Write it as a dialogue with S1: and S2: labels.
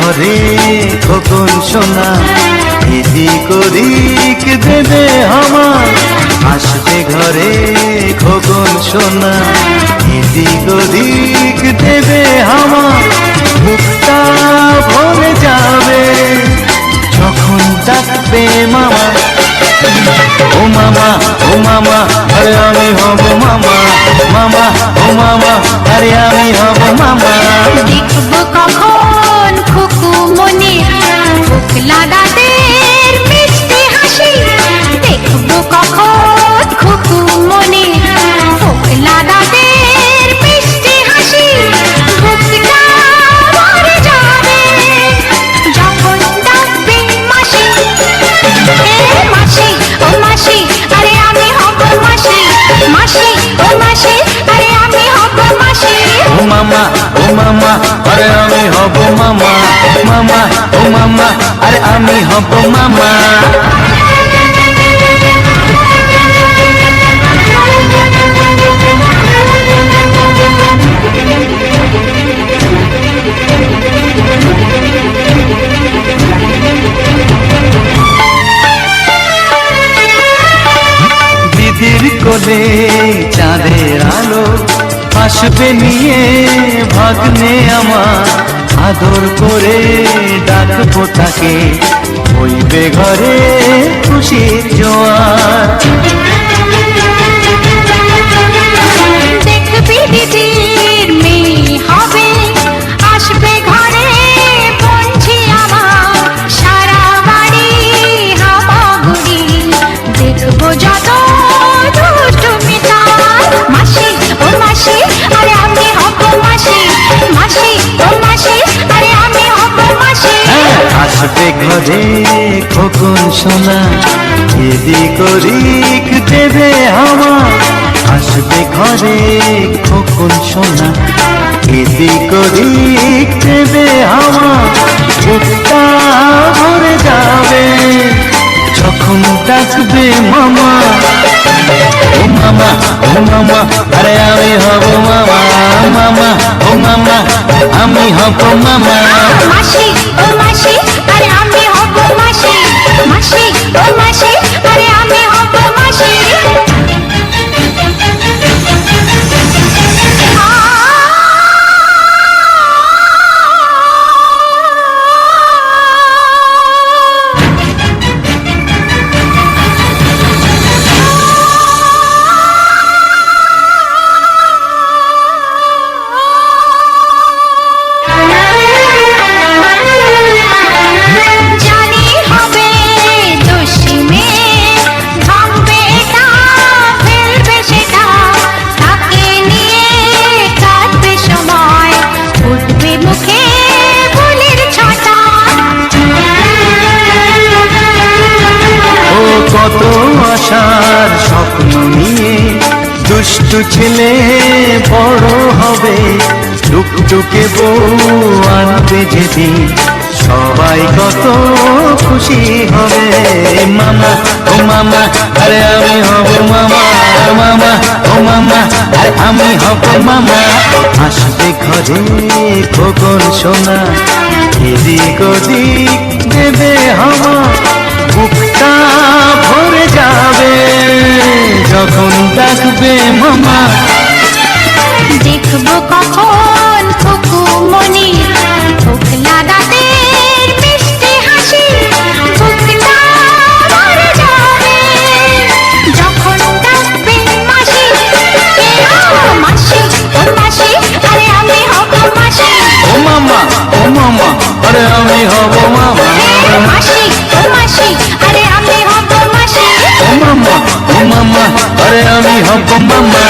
S1: ঘরে খোকন সোনা, এদিক ওদিক দেবে হামা। আসবে ঘরে খোকন সোনা, এদিক ওদিক দেবে হামা। বুকটা ভরে যাবে যখন ডাকবে মামা। ও মামা, ও মামা, আরে আমি হব মামা। মামা, ও মামা, আরে আমি হব মামা।
S2: দেখবো কখন খুকু মনে ফোকলা দাঁতের মিষ্টি হাসি। দেখবো কখন খুকু মনে ফোকলা দাঁতের মিষ্টি হাসি। বুকটা ভরে যাবে যখন ডাকবে মাসি। এ মাসি, ও মাসি, আরে আমি হব মাসি। মাসি, ও মাসি, আরে আমি হব মাসি।
S1: ও মামা, ও মামা, আরে আমি হব মামা। মামা, ও মামা, আরে আমি হব মামা। দিদির কোলে চাঁদের আলো আসবে নিয়ে ভাগ্নে আমার। আদর করে ডাকবো তাকে, হইবে ঘরে খুশির জোয়ার।
S2: দেখবি দিদির মেয়ে হবে, আসবে ঘরে বঞ্চি আমার। সারা বাড়ি হামাগুড়ি, দেখবো যত দুষ্টুমি তার। মাসি, ও মাসি, আরে আমি হব মাসি। মাসি, ও মাসি, আরে আমি হব মাসি।
S1: আসবে ঘরে খোকন সোনা, এদিক ওদিক দেবে হামা। আসবে ঘরে খোকন সোনা, এদিক ওদিক দেবে হামা। বুকটা ভরে যাবে যখন ডাকবে মামা। ও মামা, ও মামা, আরে আমি হব মামা। মামা, ও মামা, আমি হব মামা।
S2: মাসি, ও মাসি, আরে আমি হব মাসি। মাসি, ও মাসি, আরে আমি হব মাসি। জানি হবে দোষী মেয়ে, ভাঙবে এটা ফেলবে সেটা। তাকে নিয়ে কাটবে সময়, উঠবে মুখে ফুলের ছটা।
S1: ও কত আশার স্বপ্ন নিয়ে দুষ্টু ছেলে বড় হবে। টুকটুকে বউ আনবে যেদিন, সবাই কত খুশি হবে। মামা, ও মামা, আরে আমি হব মামা। মামা, ও মামা, আরে আমি হব মামা। আসবে ঘরে খোকন সোনা, এদিক ওদিক দেবে হামা। বুকটা ভরে যাবে যখন ডাকবে মামা।
S2: দেখবো কখন খুকু মনি ফোকলা দাঁতের মিষ্টি হাসি। বুকটা ভরে যাবে যখন ডাকবে মাসি। মাসি, ও মাসি, আরে আমি হব মাসি।
S1: ও মামা, ও মামা, আরে আমি হব মামা।
S2: মাসি, ও মাসি, আরে আমি হব মাসি।
S1: ও মামা, ও মামা, আরে আমি হব মামা।